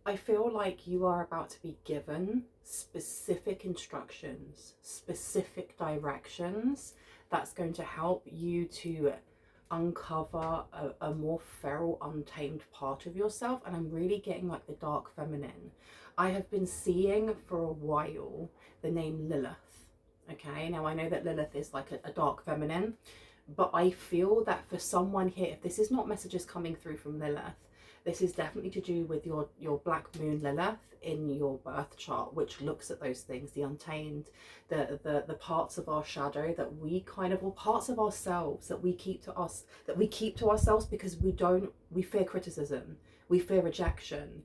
I feel like you are about to be given specific instructions, specific directions that's going to help you to uncover a more feral, untamed part of yourself. And I'm really getting like the dark feminine. I have been seeing for a while the name Lilith. Okay, now I know that Lilith is like a dark feminine, but I feel that for someone here, if this is not messages coming through from Lilith, this is definitely to do with your black moon Lilith in your birth chart, which looks at those things, the untamed, the parts of our shadow that we kind of, or parts of ourselves that we keep to us, that we keep to ourselves because we fear criticism, we fear rejection.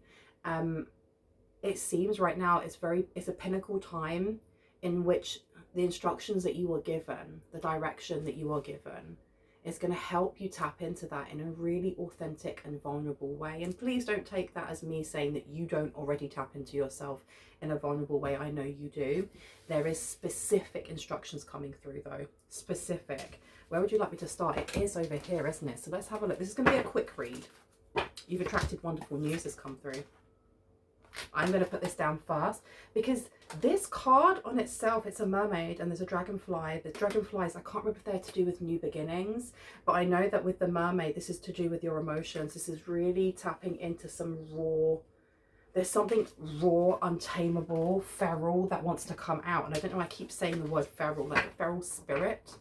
It seems right now it's a pinnacle time in which the instructions that you are given, the direction that you are given, is going to help you tap into that in a really authentic and vulnerable way. And please don't take that as me saying that you don't already tap into yourself in a vulnerable way. I know you do. There is specific instructions coming through though. Specific. Where would you like me to start? It is over here, isn't it? So let's have a look. This is going to be a quick read. You've attracted wonderful news has come through. I'm going to put this down first because this card on itself, it's a mermaid and there's a dragonfly. The dragonflies, I can't remember if they're to do with new beginnings, but I know that with the mermaid, this is to do with your emotions. This is really tapping into some raw, there's something raw, untamable, feral that wants to come out. And I don't know, I keep saying the word feral, like a feral spirit.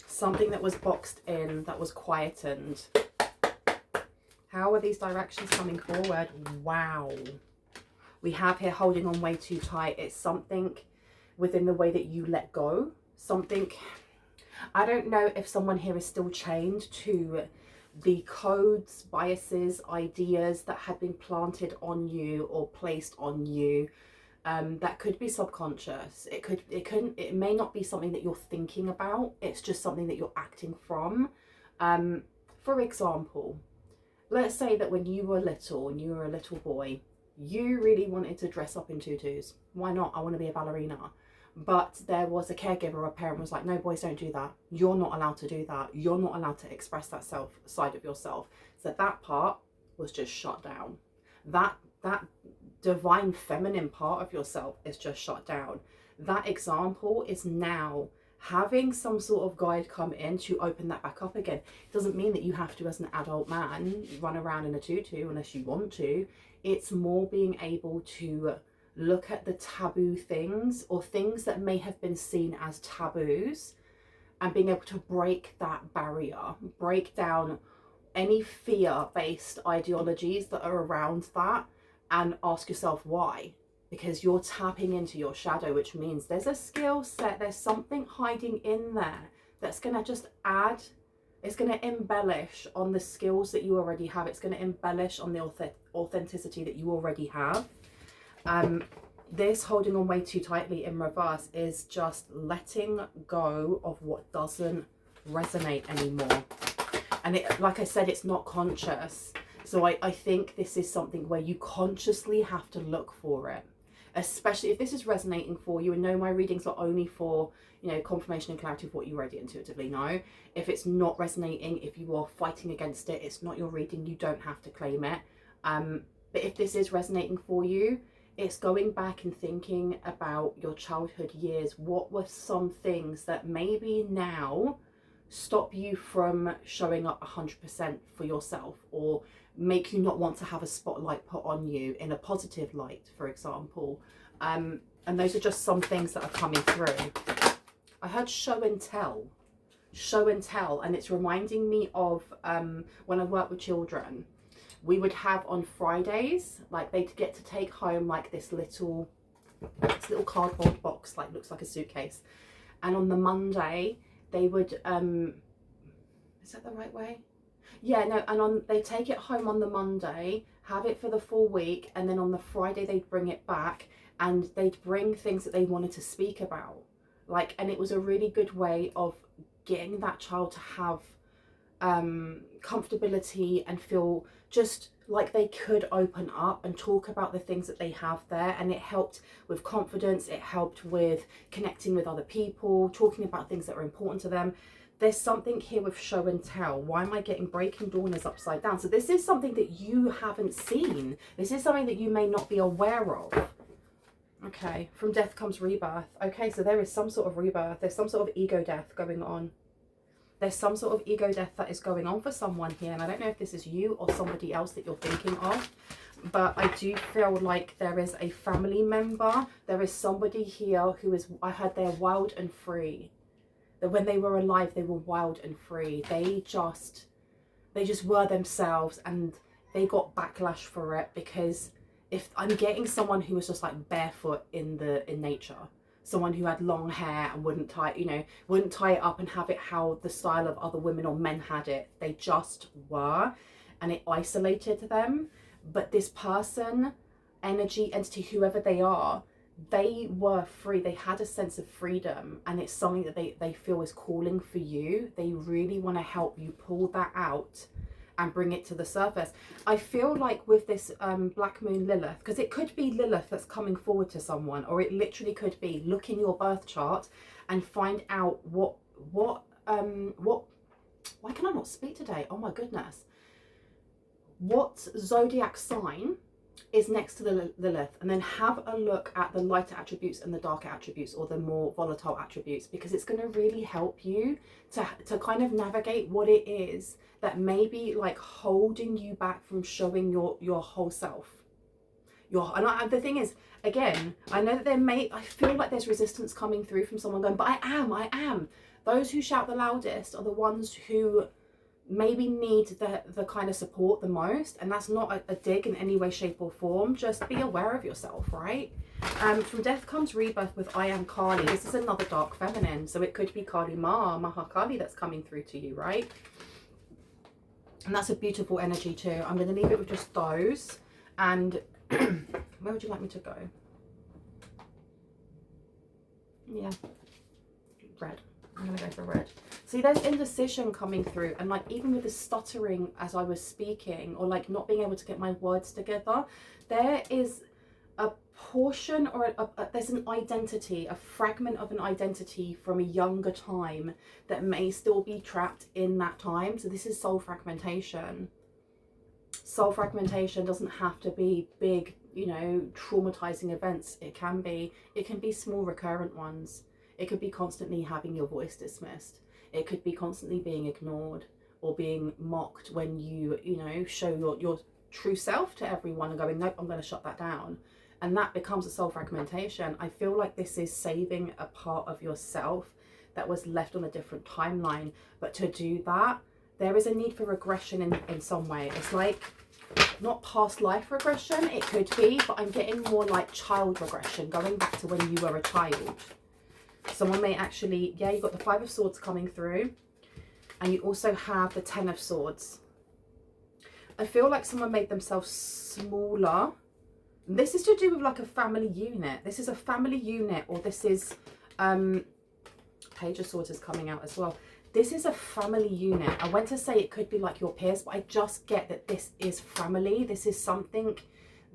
Something that was boxed in, that was quietened. How are these directions coming forward? Wow. We have here holding on way too tight. It's something within the way that you let go. Something, I don't know if someone here is still chained to the codes, biases, ideas that had been planted on you or placed on you. That could be subconscious. It may not be something that you're thinking about. It's just something that you're acting from. For example, let's say that when you were little and you were a little boy, you really wanted to dress up in tutus. Why not? I want to be a ballerina. But there was a caregiver or a parent was like, no, boys, don't do that. You're not allowed to do that. You're not allowed to express that side of yourself. So that part was just shut down. That divine feminine part of yourself is just shut down. That example is now having some sort of guide come in to open that back up again. It doesn't mean that you have to, as an adult man, run around in a tutu unless you want to. It's more being able to look at the taboo things or things that may have been seen as taboos and being able to break that barrier, break down any fear-based ideologies that are around that and ask yourself why. Because you're tapping into your shadow, which means there's a skill set, there's something hiding in there that's going to just add, it's going to embellish on the skills that you already have. It's going to embellish on the authenticity that you already have. This holding on way too tightly in reverse is just letting go of what doesn't resonate anymore. And it, like I said, it's not conscious. So I think this is something where you consciously have to look for it. Especially if this is resonating for you, and no, my readings are only for, you know, confirmation and clarity of what you already intuitively know. If it's not resonating, if you are fighting against it, it's not your reading, you don't have to claim it. But if this is resonating for you, it's going back and thinking about your childhood years. What were some things that maybe now stop you from showing up 100% for yourself, or make you not want to have a spotlight put on you in a positive light, for example. And those are just some things that are coming through. I heard show and tell, and it's reminding me of when I work with children. We would have on Fridays, like they'd get to take home like this little cardboard box, like looks like a suitcase. And on the Monday, they would, is that the right way? Yeah, no, and they take it home on the Monday, have it for the full week, and then on the Friday they'd bring it back and they'd bring things that they wanted to speak about. Like, and it was a really good way of getting that child to have comfortability and feel just like they could open up and talk about the things that they have there. And it helped with confidence, it helped with connecting with other people, talking about things that are important to them. there's something here with show and tell. Why am I getting breaking dawn is upside down? So this is something that you haven't seen. This is something that you may not be aware of. Okay, from death comes rebirth. Okay, so there is some sort of rebirth. There's some sort of ego death going on. There's some sort of ego death that is going on for someone here. And I don't know if this is you or somebody else that you're thinking of. But I do feel like there is a family member. There is somebody here who is, I heard they're wild and free. That when they were alive, they were wild and free. They just were themselves, and they got backlash for it, because if I'm getting someone who was just like barefoot in nature, someone who had long hair and wouldn't tie it up and have it how the style of other women or men had it. They just were, and it isolated them. But this person, energy, entity, whoever they are, they were free. They had a sense of freedom, and it's something that they feel is calling for you. They really want to help you pull that out and bring it to the surface. I feel like with this Black Moon Lilith, because it could be Lilith that's coming forward to someone, or it literally could be look in your birth chart and find out what why can I not speak today? Oh my goodness. What zodiac sign is next to the Lilith, and then have a look at the lighter attributes and the darker attributes, or the more volatile attributes, because it's going to really help you to kind of navigate what it is that may be like holding you back from showing your whole self. The thing is, again, I know that I feel like there's resistance coming through from someone going, but I am. Those who shout the loudest are the ones who maybe need the kind of support the most, and that's not a dig in any way, shape or form. Just be aware of yourself, right? From death comes rebirth with I am Kali. This is another dark feminine, so it could be Kali Ma, Mahakali that's coming through to you, right? And that's a beautiful energy too. I'm going to leave it with just those. And where would you like me to go? Yeah, red. I'm going to go for red. See, there's indecision coming through, and like even with the stuttering as I was speaking, or like not being able to get my words together, there is a portion, or there's an identity, a fragment of an identity from a younger time that may still be trapped in that time. So this is soul fragmentation. Soul fragmentation doesn't have to be big, traumatizing events. It can be small recurrent ones. It could be constantly having your voice dismissed. It could be constantly being ignored or being mocked when you show your true self to everyone and going, nope, I'm going to shut that down. And that becomes a soul fragmentation. I feel like this is saving a part of yourself that was left on a different timeline. But to do that, there is a need for regression in some way. It's like not past life regression, it could be, but I'm getting more like child regression, going back to when you were a child. Someone may actually, yeah, you've got the Five of Swords coming through, and you also have the Ten of Swords. I feel like someone made themselves smaller. This is to do with like a family unit. This is a family unit, or this is, Page of Swords is coming out as well. This is a family unit. I went to say it could be like your peers, but I just get that this is family. This is something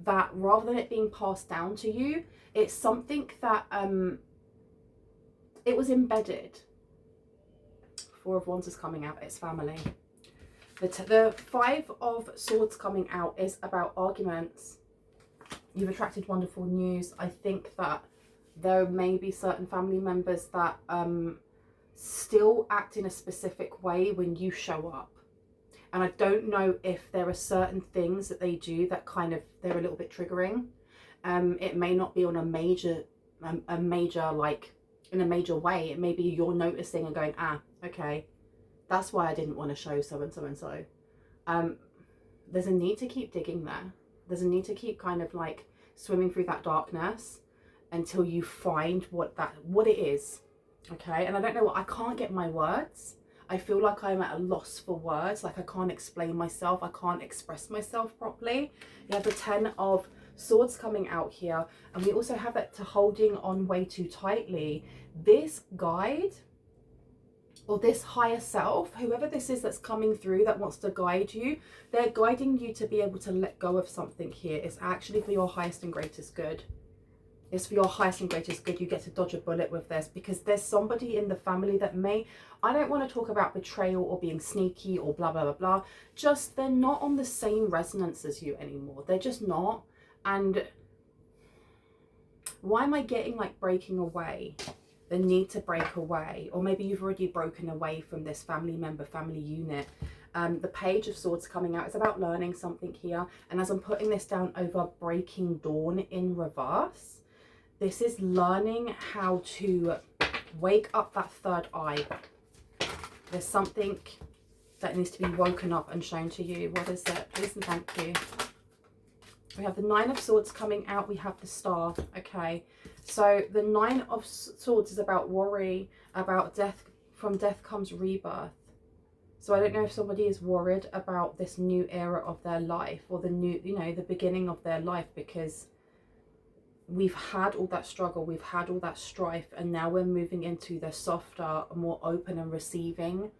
that, rather than it being passed down to you, it's something that, it was embedded. Four of Wands is coming out. It's family. The Five of Swords coming out is about arguments. You've attracted wonderful news. I think that there may be certain family members that still act in a specific way when you show up. And I don't know if there are certain things that they do that kind of, they're a little bit triggering. It may not be on a major like, in a major way. It may be you're noticing and going, okay, that's why I didn't want to show so and so and so. There's a need to keep digging there. There's a need to keep kind of like swimming through that darkness until you find what it is. Okay, and I don't know I can't get my words. I feel like I'm at a loss for words. Like I can't explain myself. I can't express myself properly. You have the Ten of Swords coming out here, and we also have it to holding on way too tightly. This guide, or this higher self, whoever this is that's coming through that wants to guide you, they're guiding you to be able to let go of something here. It's actually for your highest and greatest good. It's for your highest and greatest good. You get to dodge a bullet with this, because there's somebody in the family that may, I don't want to talk about betrayal or being sneaky or blah, blah, blah, blah. Just they're not on the same resonance as you anymore. They're just not. And why am I getting like breaking away? The need to break away. Or maybe you've already broken away from this family member, family unit. The Page of Swords coming out. It's about learning something here. And as I'm putting this down over Breaking Dawn in reverse, this is learning how to wake up that third eye. There's something that needs to be woken up and shown to you. What is it? Please and thank you. We have the Nine of Swords coming out. We have the Star. Okay. So the Nine of Swords is about worry, about death. From death comes rebirth. So I don't know if somebody is worried about this new era of their life, or the new, you know, the beginning of their life, because we've had all that struggle, we've had all that strife, and now we're moving into the softer, more open and receiving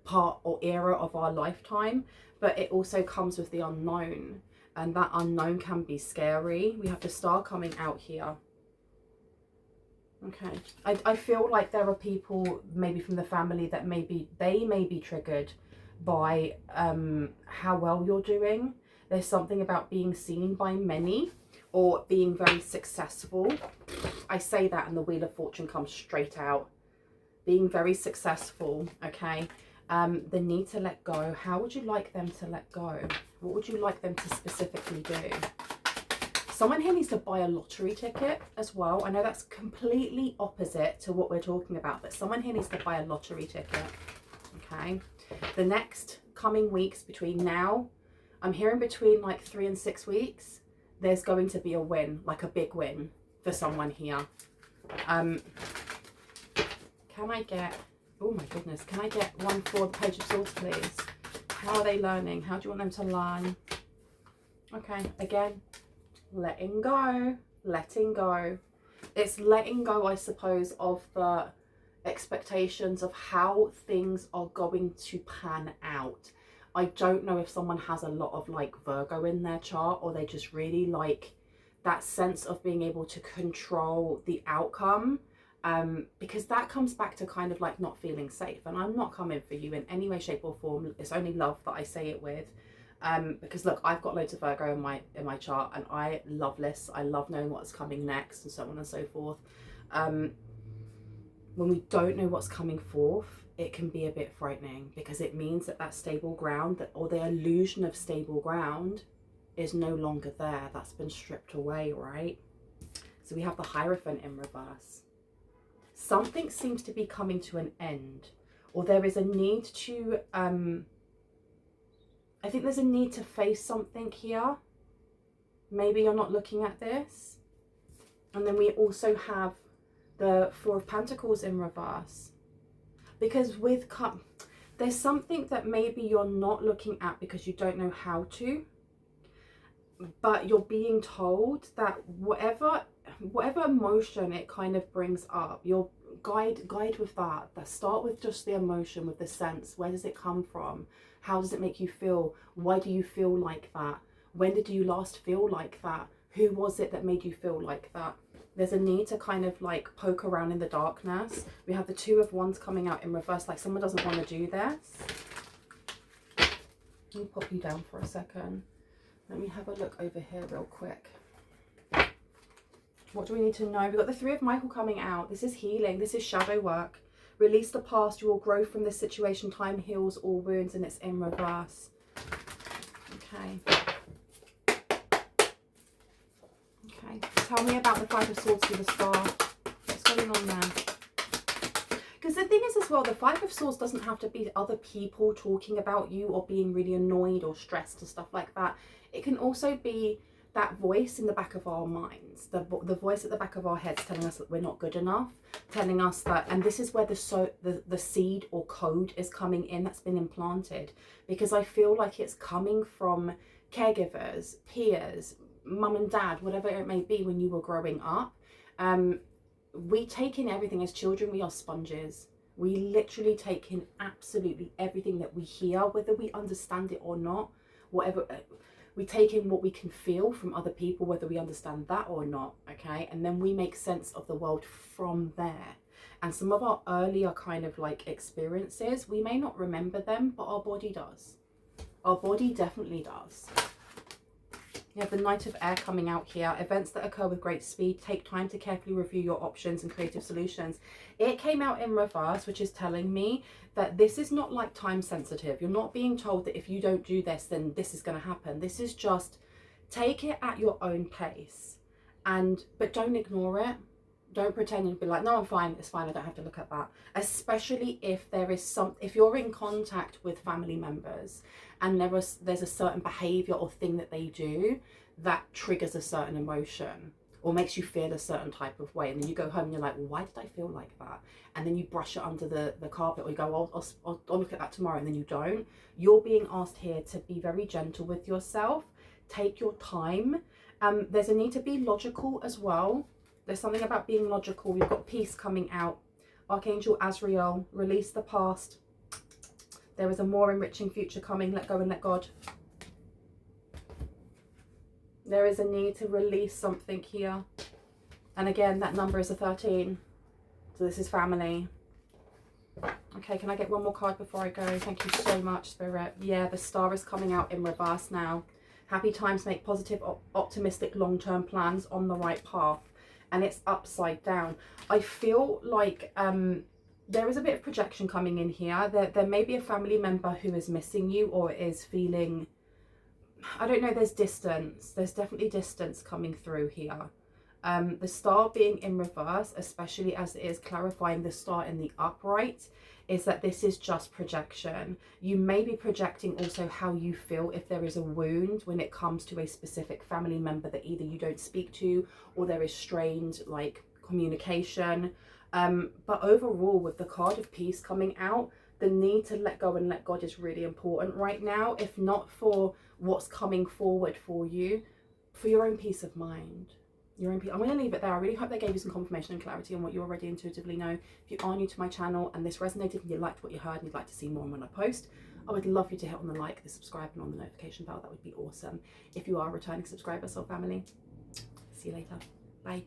part or era of our lifetime. But it also comes with the unknown, and that unknown can be scary. We have the Star coming out here. Okay, I feel like there are people maybe from the family that they may be triggered by how well you're doing. There's something about being seen by many, or being very successful. I say that and the Wheel of Fortune comes straight out. Being very successful, okay? The need to let go. How would you like them to let go? What would you like them to specifically do? Someone here needs to buy a lottery ticket as well. I know that's completely opposite to what we're talking about, but someone here needs to buy a lottery ticket, okay? The next coming weeks, between now, I'm hearing between like 3 and 6 weeks, there's going to be a win, like a big win for someone here. Can I get, oh my goodness, can I get one for the Page of Swords, please? How are they learning? How do you want them to learn? Okay, again, letting go, letting go. It's letting go, I suppose, of the expectations of how things are going to pan out. I don't know if someone has a lot of like Virgo in their chart, or they just really like that sense of being able to control the outcome, because that comes back to kind of like not feeling safe. And I'm not coming for you in any way, shape or form. It's only love that I say it with, because look, I've got loads of Virgo in my chart, and I love lists. I love knowing what's coming next, and so on and so forth. When we don't know what's coming forth, it can be a bit frightening, because it means that that stable ground, or the illusion of stable ground, is no longer there. That's been stripped away, right? So we have the Hierophant in reverse. Something seems to be coming to an end, or there is a need to, I think there's a need to face something here. Maybe you're not looking at this. And then we also have the Four of Pentacles in reverse. Because with there's something that maybe you're not looking at because you don't know how to, but you're being told that whatever emotion it kind of brings up, your guide with that. Start with just the emotion, with the sense. Where does it come from? How does it make you feel? Why do you feel like that? When did you last feel like that? Who was it that made you feel like that? There's a need to kind of like poke around in the darkness. We have the Two of Wands coming out in reverse, like someone doesn't want to do this. Let me pop you down for a second. Let me have a look over here real quick. What do we need to know? We've got the Three of Michael coming out. This is healing. This is shadow work. Release the past. You will grow from this situation. Time heals all wounds, and it's in reverse. Okay. Okay. Tell me about the Five of Swords with the Star. What's going on there? Because the thing is as well, the Five of Swords doesn't have to be other people talking about you or being really annoyed or stressed and stuff like that. It can also be that voice in the back of our minds, the voice at the back of our heads telling us that we're not good enough, telling us that, and this is where the seed or code is coming in that's been implanted, because I feel like it's coming from caregivers, peers, mum and dad, whatever it may be when you were growing up. We take in everything as children. We are sponges. We literally take in absolutely everything that we hear, whether we understand it or not, whatever. we take in what we can feel from other people, whether we understand that or not, okay? And then we make sense of the world from there. And some of our earlier kind of like experiences, we may not remember them, but our body does. Our body definitely does. You have the Knight of Air coming out here. Events that occur with great speed. Take time to carefully review your options and creative solutions. It came out in reverse, which is telling me that this is not like time sensitive. You're not being told that if you don't do this, then this is going to happen. This is just take it at your own pace, but don't ignore it. Don't pretend and be like, no, I'm fine, it's fine, I don't have to look at that. Especially if there is if you're in contact with family members and there's a certain behavior or thing that they do that triggers a certain emotion or makes you feel a certain type of way, and then you go home and you're like, well, why did I feel like that? And then you brush it under the carpet, or you go, I'll look at that tomorrow, and then you don't. You're being asked here to be very gentle with yourself. Take your time. There's a need to be logical as well. There's something about being logical. We've got peace coming out. Archangel Azrael, release the past. There is a more enriching future coming. Let go and let God. There is a need to release something here. And again, that number is a 13. So this is family. Okay, can I get one more card before I go? Thank you so much, Spirit. Yeah, the Star is coming out in reverse now. Happy times, make positive, optimistic, long-term plans, on the right path. And it's upside down. I feel like there is a bit of projection coming in here. There may be a family member who is missing you or is feeling, I don't know, there's distance. There's definitely distance coming through here. The Star being in reverse, especially as it is clarifying the Star in the upright, is that this is just projection. You may be projecting also how you feel if there is a wound when it comes to a specific family member that either you don't speak to or there is strained like communication. But overall, with the card of peace coming out, the need to let go and let God is really important right now, if not for what's coming forward for you, for your own peace of mind. I'm going to leave it there. I really hope that gave you some confirmation and clarity on what you already intuitively know. If you are new to my channel and this resonated and you liked what you heard and you'd like to see more when I post, I would love you to hit on the like, the subscribe and on the notification bell. That would be awesome. If you are a returning subscriber, soul family, see you later. Bye.